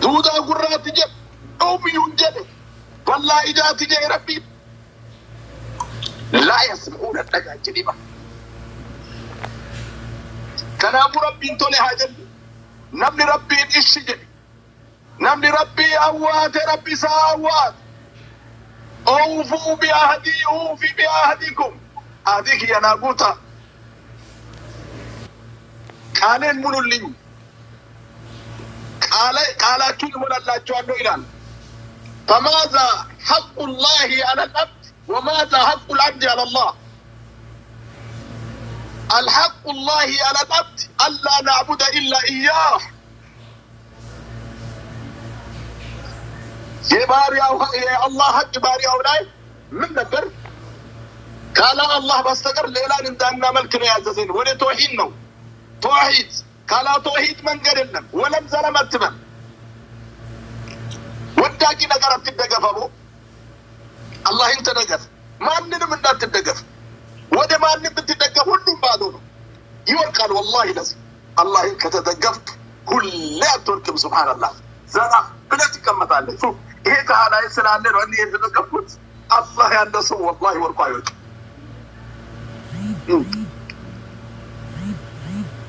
دودا قرات جب أومي ينجب والله إذا تجي ربي لا يسمعون النجاة جنبا كان أبو ربي انتولي هاجل نمني ربي الشجر نمني ربي أوات ربي ساوات أوفوا بأهدي أوفي بأهدكم هذيك يا نابوتا كانن منولين قال كل من الله جوانو إيران فماذا حق الله على العبد وماذا حق العبد على الله الحق الله على العبد ألا نعبد إلا إياه يا الله حق باري أولاي من نبر قال الله بستقر ليلان اندانا ملكنا يا زين ولا توحيد نو توحيد قال توحيد من قرنا ولم زلمت من وداكي نقرب تدقف أبو الله انت نقف ما عندنا من نات تدقف وده ما عندنا تدقف ونم بعدونه يورقال والله لازم الله انك تدقفت كل لا تركب سبحان الله زرع بلاتي كم مثال شوف هيك على يسأل عنه واني يتدقفت الله يندسه والله ورقايوك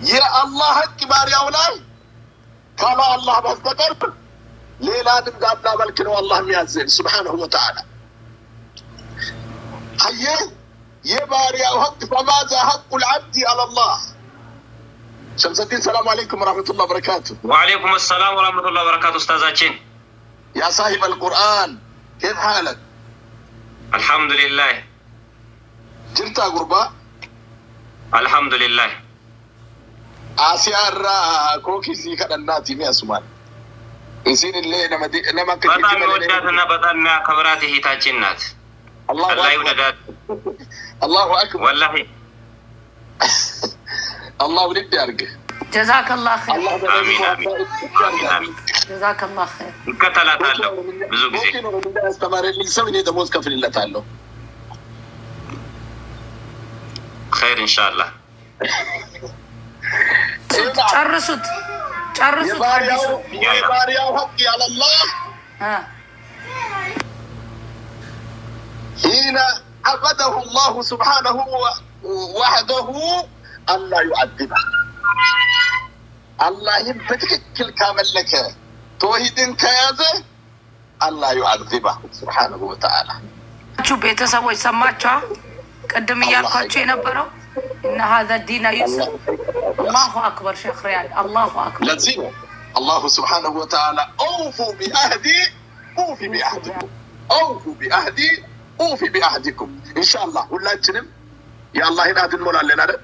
يا الله كبار يا أولاد قال الله بستقر ليلا نبدأ بالكن والله ميازين سبحانه وتعالى هيا يا باري حق فماذا حق العبد على الله شمس الدين السلام عليكم ورحمة الله وبركاته وعليكم السلام ورحمة الله وبركاته أستاذ أتشين يا صاحب القرآن كيف حالك الحمد لله جرت غربا الحمد لله آسيا الرا كوكي زيكا الناتي مي أسمان إنسين اللي نما كتير بطن وداتنا بطننا كبراته تاجنات الله يودات الله أكبر والله الله ولد أرجع جزاك الله خير آمين آمين آمين جزاك الله خير كتلات الله بزوج زي ممكن استمر اللي يسوي ده موز كفل الله تعالى خير إن شاء الله تعرسوت يا باريا حقي على الله حين عبده الله سبحانه وحده ألا يعذبه الله يبتك كل كامل لك توحيد كيازه ألا يعذبه سبحانه وتعالى شو بيتسوي سماچا قدم يالكاچو ينبرو إن هذا الدين يسر الله أكبر شيخ ريال الله أكبر لازم الله سبحانه وتعالى أوفوا بأهدي أوفي بأهدكم أوفوا بأهدي أوفي بأهدكم إن شاء الله ولا تنم يا الله هنا المولى لنا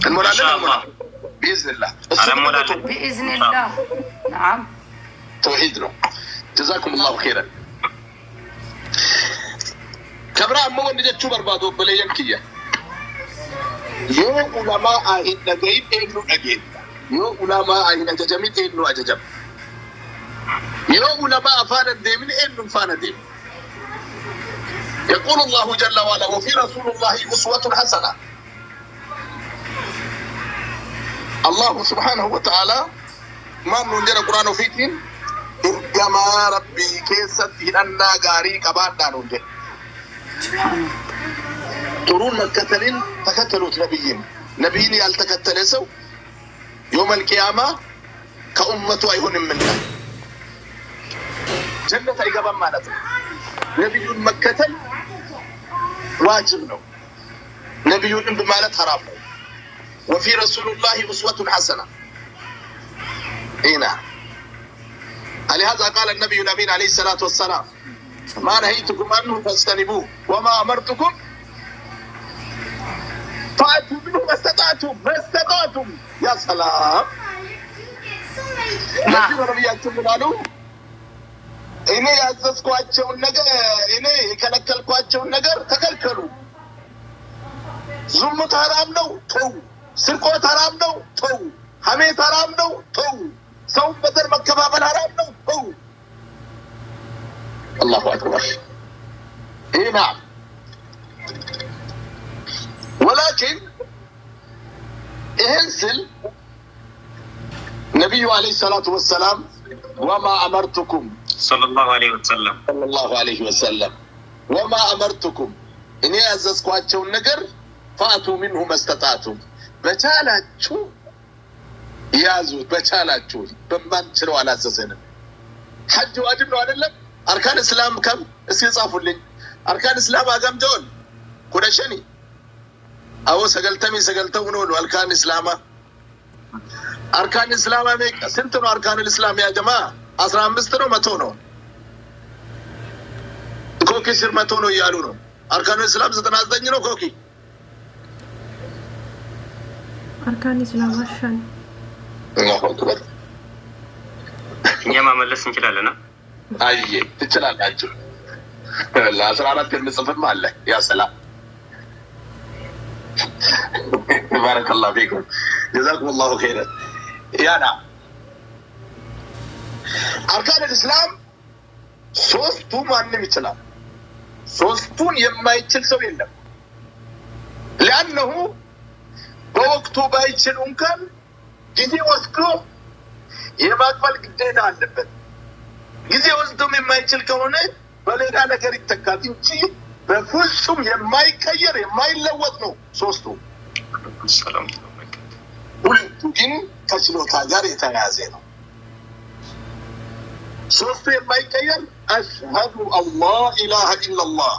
المولى لنا بإذن الله بإذن الله نعم توحيدنا جزاكم الله خيرا كبرى مو نجت شو بربادو بلا ينكيه يو علماء إن جيد إنه أجيد يو علماء إن ججمت إنه أججم يو علماء فان الدين إنه فان الدين يقول الله جل وعلا وفي رسول الله أسوة حسنة الله سبحانه وتعالى ما ننجر القرآن فيتين إرجما ربي كيست هنا غاري كبار دانونجر ترون الكتلين تكتلوا نبيين نبيين يالتكتلسوا يوم القيامة كأمة أيهن منا جنة إيقابا مالته نبي مكتل واجبنا نبي بمالة حرام وفي رسول الله أسوة حسنة إينا لهذا قال النبي الأمين عليه الصلاة والسلام ما نهيتكم عنه فاجتنبوه وما أمرتكم فأتوا منه ما استطعتم يا سلام نبي ربيعتم قالوا إني أعززكواቸው ነገር እኔ የከለከልኳቸው ነገር ተከልከሉ ዝሙት حرام ነው ተው ስርቆት حرام ነው ተው ሐሜት حرام ነው ተው ሰው በዘር መከፋፈል حرام ነው ተው الله أكبر إيه نعم ولكن إهنسل نبي عليه الصلاة والسلام وما أمرتكم صلى الله عليه وسلم وما أمرتكم إني أززكواتشو النقر فأتوا منه ما استطعتم بتالاتشو يازوت بتالاتشو بمان شنو على أساسنا حج واجب له على اللب أركان الإسلام كم اسيصافوا لي أركان الإسلام أقام دول كل شني أو سقلتمي نقول أركان الإسلام أركان الإسلام ميك سنتنو أركان الإسلام يا جماعة 15 متونو كوكي سير متونو يالونو أركان الإسلام 99 كوكي أركان الإسلام عشان الله أكبر يا ما ملس نجلالنا أيه تجلال أجل لا أسرارات المصفر مالله يا سلام بارك الله فيكم جزاكم الله خيرا يا نعم أركان الإسلام ሶስቱ ማንም ይችላል ሶስቱን የማይችል ሰው የለም لأنه በወቅቱ ባይችል እንኳን ጊዜ ወስዶ የማቅበል ግዴታ አለበት ጊዜ ወስዶም የማይችል ከሆነ በሌላ ነገር ይተካል እንጂ በፍጹም የማይቀየር የማይለወጥ ነው ሶስቱ ሰላም ሁለቱ ግን ከችሎታ ጋር የተያያዘ ነው ሶስቱ የማይቀየር أشهد أن لا إله إلا الله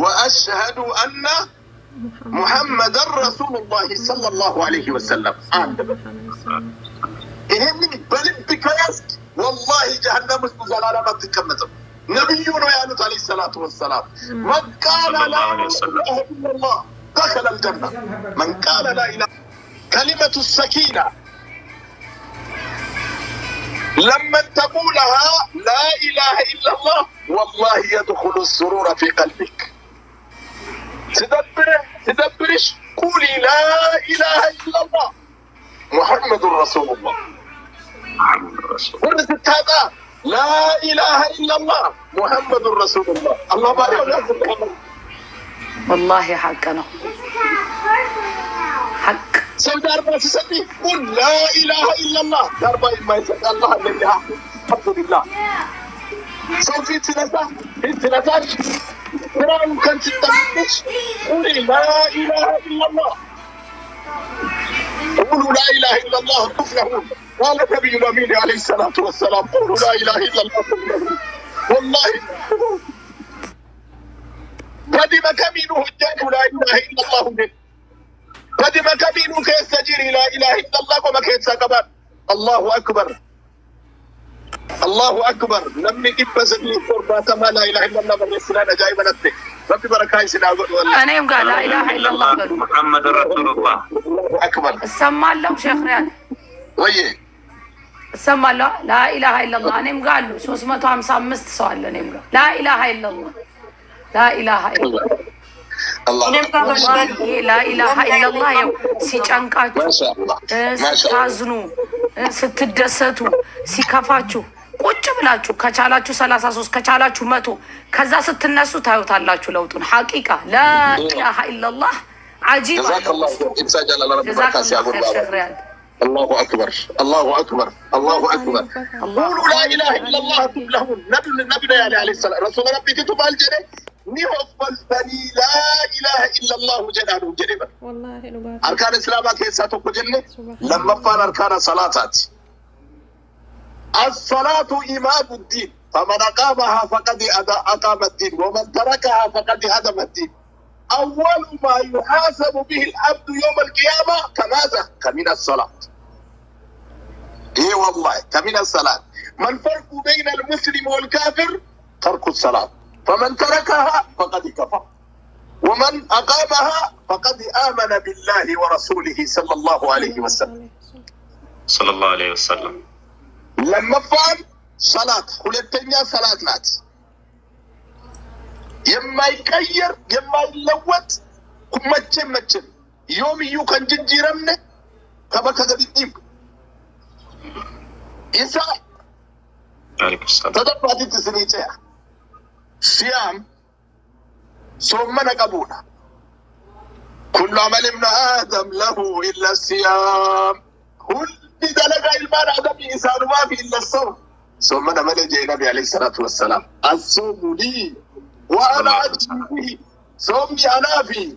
وأشهد أن محمد رسول الله صلى الله عليه وسلم إيه من بلد كياس والله جهنم اسمه ما تكمل نبينا يا عليه الصلاة والسلام من قال لا إله إلا الله دخل الجنة من قال لا إله كلمة السكينة لما تقولها لا إله إلا الله والله يدخل السرور في قلبك تدبرش قولي لا إله إلا الله محمد رسول الله قلت هذا لا إله إلا الله محمد رسول الله الله بارك والله حقنا حق سوي داربا تسمي قل لا إله إلا الله داربا ما يسأل الله الذي الحمد لله سوي في تنسى قرآن كان تتمش قولي لا إله إلا الله قولوا لا إله إلا الله تفلحون قال النبي الأمين عليه الصلاة والسلام قولوا لا إله إلا الله تفلحون والله قدم كمينه الجن لا إله إلا الله جل قدم كمينه كيستجير لا إله إلا الله وما كيتسا كمان الله أكبر الله أكبر لمن إبس القربة ما لا إله إلا الله من يسنانا جايبا نتك ربي بركاي سناقول أنا يوم قال لا إله إلا الله محمد رسول الله الله أكبر السمى الله شيخ رياض ويه السمى الله لا إله إلا الله أنا يوم قال له 355 سؤال أنا يوم قال لا إله إلا الله لا إله إلا الله الله لا إله إلا الله يوم سيچانكاچو ما شاء الله ما شاء الله ستازنو ስትደሰቱ ሲከፋችሁ ቁጭ ብላችሁ ከቻላችሁ 33 ከቻላችሁ 100 ከዛ ስትነሱ ታዩታላችሁ ለውጡን ሐቂቃ لا إله إلا الله عجيب جزاك الله خير إنساجل على ربي بركاس يا أبو الله أكبر الله أكبر الله أكبر قولوا لا إله إلا الله تفلحون نبينا عليه السلام رسول ربي كتب الجنة نهفل بني لا إله إلا الله جلاله جنبا والله أركان الإسلام كيساتك جنة لما فان أركان صلاتات الصلاة إمام الدين فمن أقامها فقد أقام الدين ومن تركها فقد هدم الدين أول ما يحاسب به العبد يوم القيامة كماذا؟ كمن الصلاة إيه والله كمن الصلاة ما الفرق بين المسلم والكافر؟ ترك الصلاة فمن تركها فقد كفر ومن أقامها فقد آمن بالله ورسوله صلى الله عليه وسلم صلى الله عليه وسلم لما فعل صلاة ሁለተኛ صلاة ናት የማይቀየር የማይለወጥ መቼም ዮምዩ ከንጅንጅረምነ ከበከገዲም ኢሳ ተደፋቲ ትስኒጨ ሲያም ሶመነ ቀቡና كل عمل ابن آدم له إلا الصيام كل دلقا المان عدم إنسان ما في إلا الصوم ثم نمل جاء النبي عليه الصلاة والسلام الصوم لي وأنا أجزي به صومي أنا فيه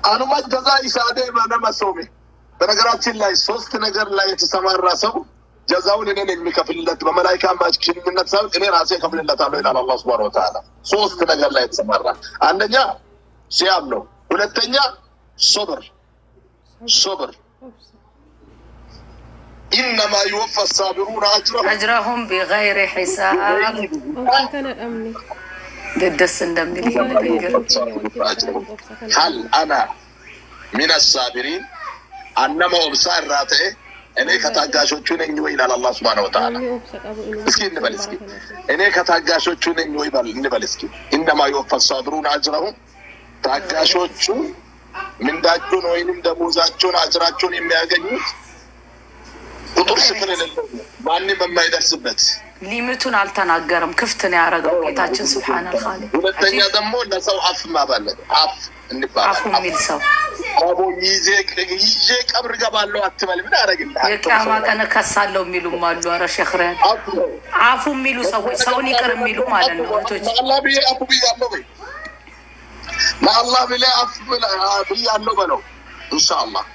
أنا ما جزاء إسادة ما نما صومي بنقرأت الله صوست نقر لا يتسمى الرسول جزاون إنني مكفل الله بملائكة ما أشكين من نفسه إني راسي كفل الله تعالى إلى الله سبحانه وتعالى صوست نقر لا يتسمى الرسول عندنا سيامنو ولتنيا صبر إنما يوفى الصابرون أجرهم بغير حساب كان الأمن ضد السندم هل أنا من الصابرين أنما أبصار راتئ أنا كتاجاشوتشون إنجوي إلى الله سبحانه وتعالى مسكين نبالسكي أنا كتاجاشوتشون إنجوي نبالسكي إنما يوفى الصابرون أجرهم تاجاشوتشون من داجون وينم دموزاتشون أجراتشون إمي أغنيوت ቁጥር ስፍር የሌለው ማንም የማይደርስበት ሊሚቱን አልተናገረም ክፍት ነው ያደረገው ጌታችን ሱብሃነል ኻሊቅ ሁለተኛ ደግሞ ለሰው አፍ ማባለት አፍ እንባል አፉ ሚል ሰው አቦ ይዤ ቀብር ገባለሁ አትበል ምን አረግልህ የቂያማ ቀን ከሳለው የሚሉም አሉ አረ ሸኽራን አፉ ሚሉ ሰዎች ሰውን ይቅር የሚሉ ማለት ነው ወቶች አላህ ቢዬ አፉ ቢያለው ወይ ለአላህ ቢላ አፍ ቢያለው በለው ኢንሻአላህ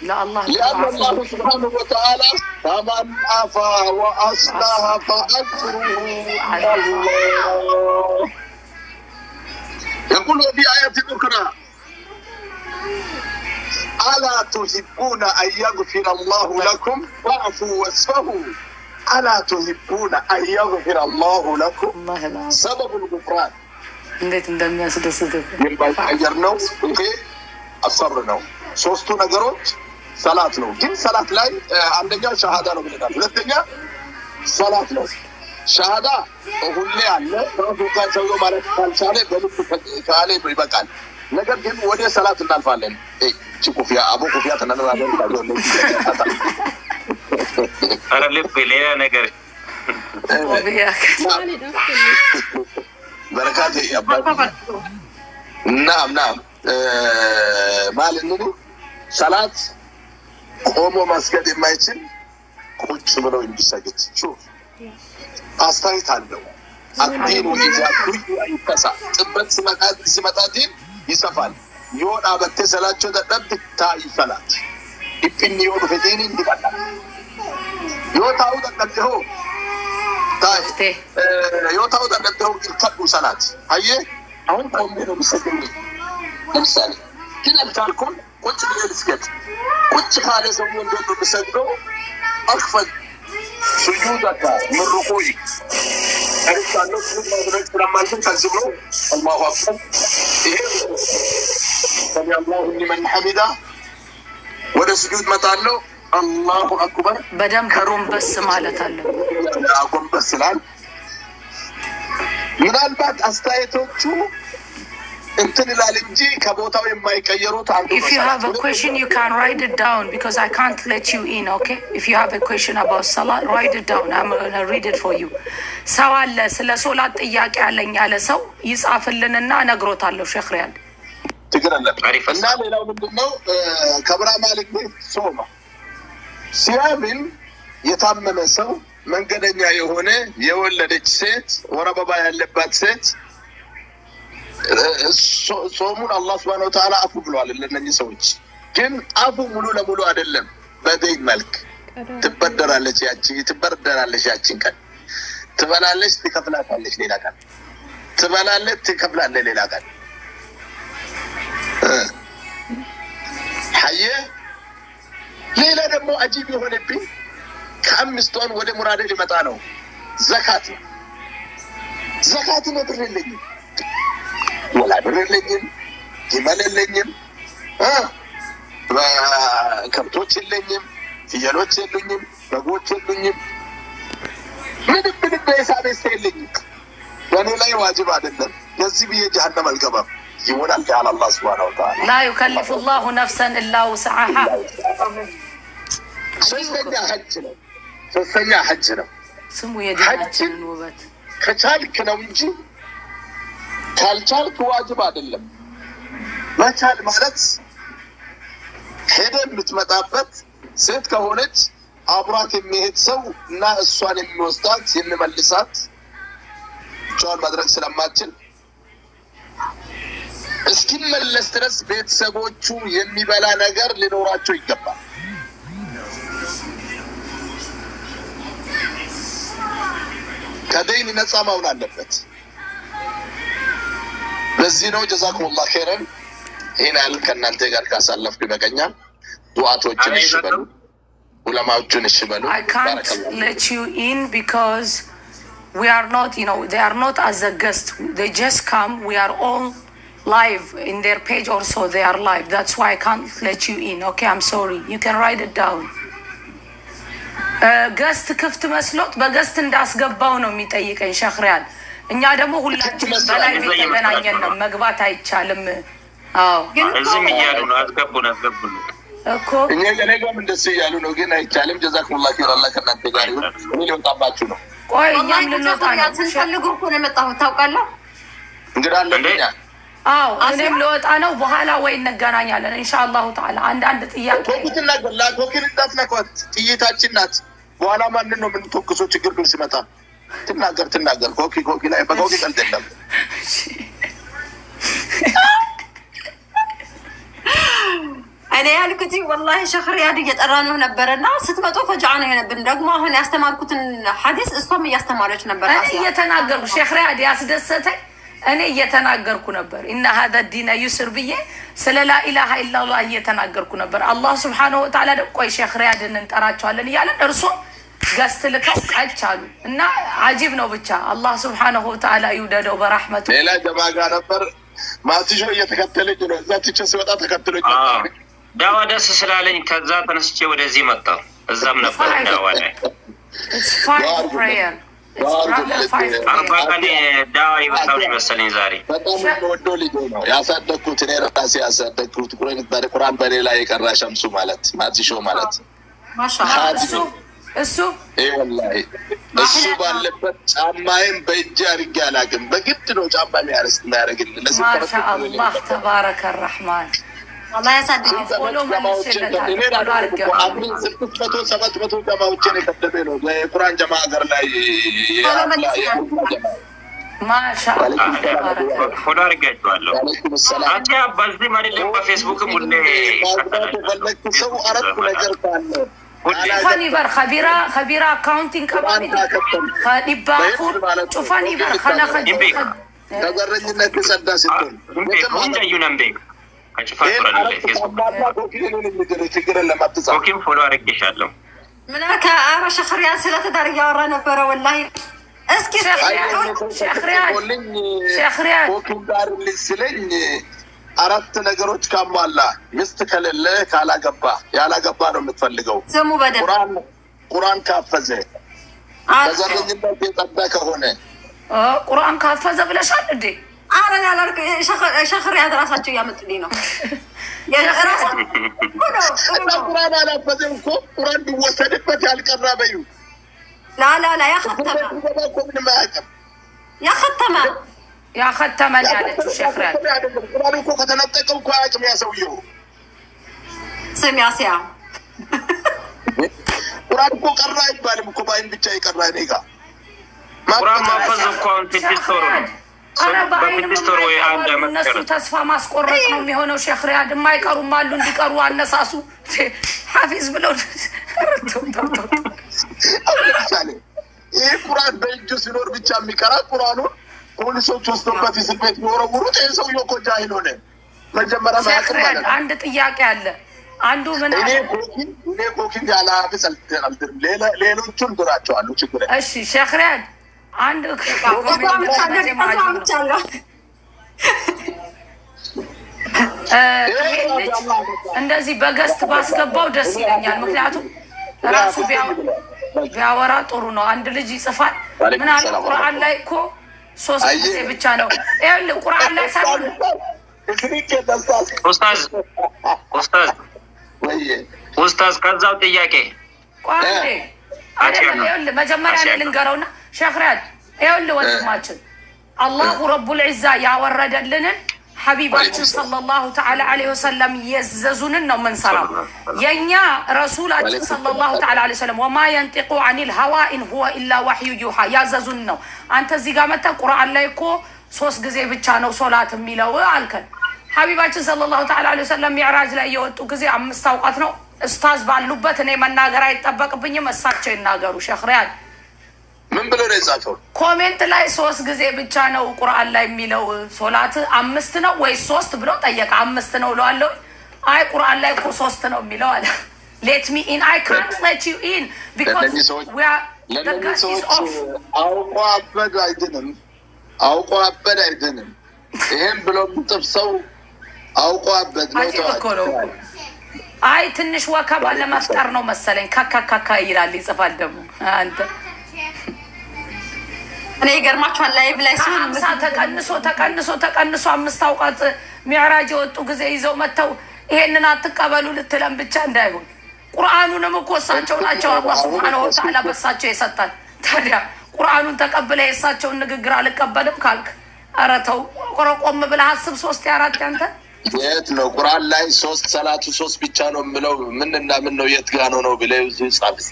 لأن الله سبحانه وتعالى فمن عفا وأصلح فأجره على الله يقول في آية أخرى ألا تحبون أن يغفر الله لكم واعفوا واصفحوا ألا تحبون أن يغفر الله لكم سبب الغفران እንዴት እንደሚያስደስትህ የማይቀየርነው ይሄ አሰር ነው ሶስቱ ነገሮች ሰላት ነው ግን ሰላት ላይ አንደኛው ሸሃዳ ነው ብለናል ሁለተኛ ሰላት ነው ሸሃዳ ሁሌ አለ ወንጀል ሰው ማለት ካልቻለ በልብ ካለ ይበቃል ነገር ግን ወደ ሰላት እናልፋለን እቺ ኩፊያ አቡ ኩፊያ ተናነራለን ታዲያ ነው አረ ልብ ሌላ ነገር በረካቴ ያባል نعم ማለት ነው ሰላት ቆሞ ማስገድ የማይችል ቁጭ ብለው እንዲሰግድ ሹፍ አስተያየት አለው አዲኑ ይዛኩ ይፈሳ ጥበት ሲመጣዲን ይሰፋል ይወጣ በተሰላቸው ተጠብታ ይፈላል ይጥኒው ፈቴኒ እንዲባላ ይወጣው ተጠደው ታስቴ ይወጣው ተጠደው ይልከዱ ሰላት አየ አሁን ቆም ነው የሚሰግድ ለምሳሌ ግን አልታልኩም ቁጭ ብለው ልስገድ ቁጭ ካለ ሰው እንደው በሰግደው አክፈል سجودك من ركوعك أنت نصرك ودرك لما تنزل الله أكبر سمع الله لمن حمده وده سجود متعلق الله أكبر بدم كروم بس مالت الله أقوم بس الآن من البعض أستايتو شو If you have a question, you can write it down because I can't let you in, okay? If you have a question about Salah, write it down. I'm going to read it for you. Sawalla, sila solat iyak aleng ala saw, yisafillenna nagrotallo Sheikh Riyad. እና ሌላው ምንድነው ከብራ ማሊክ ሶማ ሲያምን የታመመ ሰው መንገደኛ የሆነ የወለደች ሴት ወረበባ ያለባት ሴት ጾሙን አላህ Subhanahu Wa Ta'ala አፉ ብሏል ለነኚህ ሰዎች ግን አፉ ሙሉ ለሙሉ አይደለም በደይ መልክ ትበደራለች ያቺን ቀን ትበላለች ትከፍላታለች ሌላ ቀን ትበላለች ትከፍላለች ሌላ ቀን ሐየ ሌላ ደግሞ አጂብ የሆነብኝ ከአምስቶን ወደ ሙራዴ ሊመጣ ነው ዘካት ነው ብርልኝ ولا برلኝም ይመለልኝም ከብቶች የለኝም ፍየሎች የሉኝም በጎች የሉኝም ምንም በሂሳብ የለኝም በእኔ ላይ ዋጅብ አይደለም ለዚህ ብዬ ጀሃነም አልገባም ይሆናል ያለ አላህ Subhanahu Wa Ta'ala لا يكلف الله نفسا الا وسعها ሶስተኛ ሐጅ ነው ስሙ የዲናችን ውበት ከቻልክ ነው እንጂ ካልቻልክ ዋጅብ አይደለም መቻል ማለት ሄደ የምትመጣበት ሴት ከሆነች አብራት የሚሄድ ሰው እና እሷን የሚወስዳት የሚመልሳት ቻል ማድረግ ስለማትችል እስኪመለስ ድረስ ቤተሰቦቹ የሚበላ ነገር ሊኖራቸው ይገባል። ከደይን ነፃ መሆን አለበት። ለዚህ ነው ጀዛኩሙላህ ኸይረን ይሄን ያህል ከእናንተ ጋር ካሳለፍኩ ይበቃኛል። ዱዓቶችን ይሽበሉ፣ ዑለማዎችን ይሽበሉ። I can't let you in because we are not, they are not as a guest. They just come. We are all live in their page also. They are live. That's why I can't let you in. Okay, I'm sorry. You can write it down. Guest ክፍት መስሎት በገስት እንዳስገባው ነው የሚጠይቀኝ ሼክ ሪያድ። እኛ ደግሞ ሁላችን በላይ የተገናኘን ነው፣ መግባት አይቻልም። አዎ እዚህም እያሉ ነው አስገቡን እኮ እኛ ገለጋም እንደሱ እያሉ ነው፣ ግን አይቻልም። ጀዛኩሙላህ ኸይር አላህ ከእናንተ ጋር ይሁን። እኔ ልወጣባችሁ ነው። ቆይ እኛም ልንወጣ ነው። ስንፈልጉ እኮ ነው የመጣሁት ታውቃለህ። እንግዲህ አለኛ አዎ እኔም ልወጣ ነው። በኋላ ወይ እንገናኛለን ኢንሻአላህ ተዓላ። አንድ ጥያቄ ኮኪትና ኮኪን እንዳትነኳት፣ ጥይታችን ናት። በኋላ ማንን ነው የምንተኩሰው? ችግር ግን ሲመጣ ትናገር ኮኪ ላይ በኮኪ ቀልድ የለም። እኔ ያልኩት ወላሂ ሼክ ሪያድ እየጠራነው ነበርና ስትመጡ ፈጃ ነው የሆነብን። ደግሞ አሁን ያስተማርኩትን ሐዲስ እሷም እያስተማረች ነበር። እኔ እየተናገርኩ ሼክ ሪያድ ያስደሰተኝ እኔ እየተናገርኩ ነበር። ኢነ هذا الدين يسر ብዬ ስለ ላ ኢላሃ ኢላላህ እየተናገርኩ ነበር። አላህ Subhanahu Wa Ta'ala ደግሞ ቆይ ሼክ ሪያድን እንጠራቸዋለን እያለን እርሱ ገስት ልከው ቃቻሉ እና አጂብ ነው። ብቻ አላህ Subhanahu Wa Ta'ala ይውደደው በረህመቱ። ሌላ ጀማዓ ጋር ነበር ማትጆ እየተከተለች ነው። እዛ ትቼ ሲወጣ ተከትሎኝ ዳዋ ደስ ስላለኝ ከዛ ተነስቼ ወደዚህ መጣሁ። እዛም ነበር ዳዋ ላይ It's fine prayer. አርባ ቀን ዳዋ ይወጣው መሰለኝ ዛሬ። በጣም ወዶ ልጅ ነው ያሳደግኩት። እኔ ራሴ ያሳደግኩት ቁርአን በሌላ የቀራ ሸምሱ ማለት ማትጆ ማለት ማሻአላህ እሱ ወላሂ እሱ ባለበት ጫማዬን በእጅ አድርጌ አላውቅም። በግድ ነው ጫማ የሚያደርግልኝ። ለዚህ ማሻአላህ ተባረከ الرحمن አላህ ያሳድግ። ፎሎ መልሽለታል። ሰባት መቶ ጀማዎችን የከተበ ነው የቁርአን ጀማ ሀገር ላይ ማሻአላህ ተባረከ። ፎሎ አድርጋችኋለሁ። አንተ በዚህ ማለት በፌስቡክም ሁሌ ሰው አረብ ነገር ካለ ጩፋኒ በር خبيرة accounting company خديبافور ጩፋኒ በር خلخ ተገረኝነት ሰዳ ስትል እንደዩ ነምቤ አጭፋፍራ ነው ፌስቡክ ችግርን ለማትጻፍ ኦኬም ፎሎ አድርጌሻለሁ። ምን አራ ሼክ ሪያድ ስለተዳር ያወራ ነበር ወላሂ። እስኪ ሼክ ሪያድ ኦኬም ጋር ልስለኝ አራት ነገሮች ካሟላ ሚስት ከሌለ ካላገባ ያላገባ ነው የምትፈልገው። ስሙ በደም ቁርአን ካፈዘ በዘረኝነት የጸዳ ከሆነ ቁርአን ካፈዘ ብለሻል እንዴ? አረ ያላልክ ሼክ ሪያድ ራሳቸው ያመጡልኝ ነው የራሳቸው ቁርአን አላፈዘም እኮ ቁርአን ቢወሰድበት ያልቀራ በዩ ላ ያختመ ያለችው ሼክ ሪያድ ቁርአን እኮ ከተነጠቀው እኮ አያውቅም ያ ሰውዬው። ስም ያሲያ ቁርአን እኮ ቀራ አይባልም እኮ ባይን ብቻ ይቀራ እኔ ጋር ቁርአን ማፈዝ እኮ ስድስት ወር ነው። በስድስት ወር ወይ አንድ ዓመት እነሱ ተስፋ ማስቆረጥ ነው የሚሆነው። ሼክ ሪያድ የማይቀሩም አሉ እንዲቀሩ አነሳሱ ሐፊዝ ብለው ይሄ ቁርአን በእጁ ሲኖር ብቻ የሚቀራ ቁርአኑን ፖሊሶች ወስዶበት እስር ቤት የሚወረውሩት ይሄ ሰውዬው እኮ ጃሂል ሆነ። መጀመሪያ ሼክ ሪያድ አንድ ጥያቄ አለ። አንዱ ምን እኔ ኮኪን ያላ ቢሰልተናል ሌሎቹን ድራቸዋለሁ ችግር የለም። እሺ ሼክ ሪያድ አንድ እንደዚህ በገስት ባስገባው ደስ ይለኛል። ምክንያቱም ራሱ ቢያወራ ጥሩ ነው። አንድ ልጅ ይጽፋል ምን አለ ቁርአን ላይ እኮ 3 ጊዜ ብቻ ነው ይኸውልህ ቁርአን ላይ ሳይሆን ኡስታዝ ከዛው ጥያቄ ቆይ አይደለም ይኸውልህ መጀመሪያ ልንገረውና ሼክ ሪያድ ይኸውልህ ወንድማችን አላሁ ረቡል ዒዛ ያወረደልንን حبيباتنا صلى الله تعالى عليه وسلم يززوننا من سرا ينيا رسولاتنا صلى الله تعالى عليه وسلم وما ينطق عن الهوى إن هو إلا وحي يوحى يززوننا أنت زيغامتا قرآن لايكو سوس غزي بچانو صلاة ميلو عالكن حبيباتنا صلى الله تعالى عليه وسلم معراج لا يوتو غزي 5 أوقات ነው استاذ ባሉበት እኔ መናገር አይተበቅብኝም እሳቸው ይናገሩ ሼክ ሪያድ ምን ብሎ ነው የጻፈው ኮሜንት ላይ 3 ጊዜ ብቻ ነው ቁርአን ላይ የሚለው ሶላት 5 ነው ወይ 3 ብሎ ጠየቀ 5 ነው ለዋለው አይ ቁርአን ላይ 3 ነው የሚለው አለ let me in I can't let you in because we are the gas is off አውቆ አበድ አይደለም ይሄን ብሎ ምጥፍሰው አውቆ አበድ ነው አይ ትንሽ ወከባ ለማፍጠር ነው መሰለኝ ካካካካ ይላል ይጽፋል ደግሞ አንተ እኔ ይገርማችኋል ላይቭ ላይ ሲሆን ተቀንሶ 5 አውቃት ሚዕራጅ ወጡ ጊዜ ይዘው መተው ይሄንን አትቀበሉ ልትለም ብቻ እንዳይሆን ቁርአኑንም እኮ እሳቸው ናቸው አላህ Subhanahu Wa Ta'ala በሳቸው ይሰጣል ታዲያ ቁርአኑን ተቀበለ የሳቸውን ንግግር አልቀበልም ካልክ አረተው ቆረቆም ብለህ አስብ 3 4 ያንተ የት ነው ቁርአን ላይ 3 ሰላቱ 3 ብቻ ነው ምለው ምንና ምን ነው የት ጋር ነው ብለው ይጻፍስ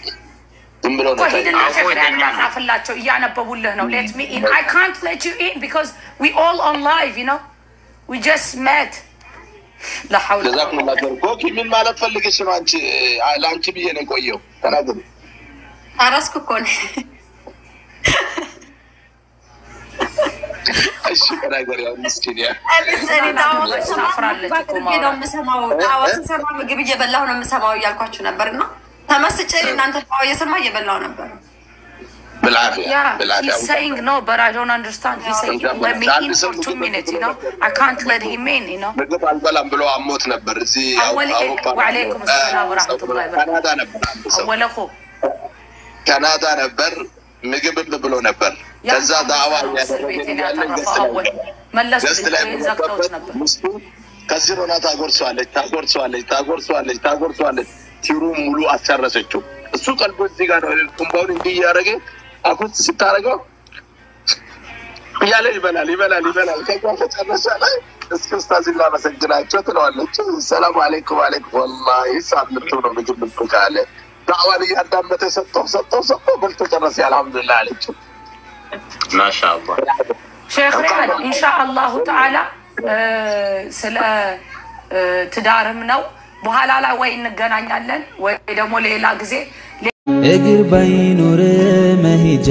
ዝም ብለው ነው ታፈላቸው ያነበቡልህ ነው let me in I can't let you in because we all on live you know we just met لا حول ولا جزاكم الله خير ኮኪ ምን ማለት ፈልገሽ ነው አንቺ ላንቺ ብዬ ነው ቆየው ተናገሩ አራስኩ ኮን እሺ ተናገር ያው ምስኪንያ እኔ ዳውስ ሰማፍራለች ነው መስማው ዳውስ ሰማ ምግብ እየበላሁ ነው መስማው ያልኳችሁ ነበርና ተመስጬ እናንተ ታው እየሰማ እየበላሁ ነበር بالعافيه he's saying no but I don't understand he's saying let me in for 2 minutes you know I can't let him in you know ምግብ አልበላም ብሎ አሞት ነበር እዚህ وعليكم السلام ورحمه الله وبركاته ካናዳ ነበር ምግብ ብሎ ነበር ከዛ ዳዋ ከሲሮና ታጎርሷለች ቲሩ ሙሉ አሰረሰችው እሱ ቀልቦ እዚህ ጋር ነው ቁምባውን እንዲህ ያረገ አኩት ሲታረገው ያለ ይበላል ከዛ ተጨረሰ ላይ እስኪ ኡስታዝ ኢላ መሰግናቸው ትለዋለች ሰላም አለይኩም ወላሂ ሳምንቱ ነው ምግብ ብቃለ ዳዋን ያዳመጠ ሰጠው በልቶ ጨረሰ አልহামዱሊላህ አለችው ማሻአላህ ሼክ ሪያድ ኢንሻአላህ ተዓላ ስለ ትዳርም ነው በኋላ ላይ ወይ እንገናኛለን ወይ ደግሞ ሌላ ጊዜ እግር ባይኖር መሄጃ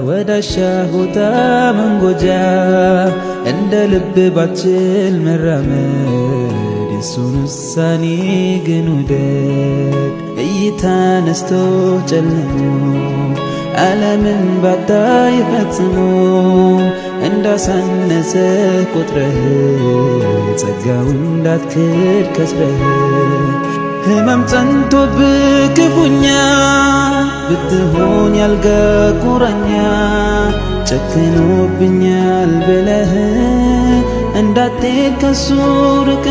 ወዳሻሁታ መንጎጃ እንደ ልብ ባችል መራመድ እሱን ውሳኔ ግን ውደድ እይታ ነስቶ ጨልሞ ዓለምን ባታይ ፈጽሞ እንዳሳነሰ ቁጥረህ ጸጋው እንዳትክድ ከስረህ ህመም ጸንቶብህ ክፉኛ ብትሆን ያልጋ ቁራኛ ጨክኖብኛል ብለህ እንዳትሄድ ከሱ ርቅ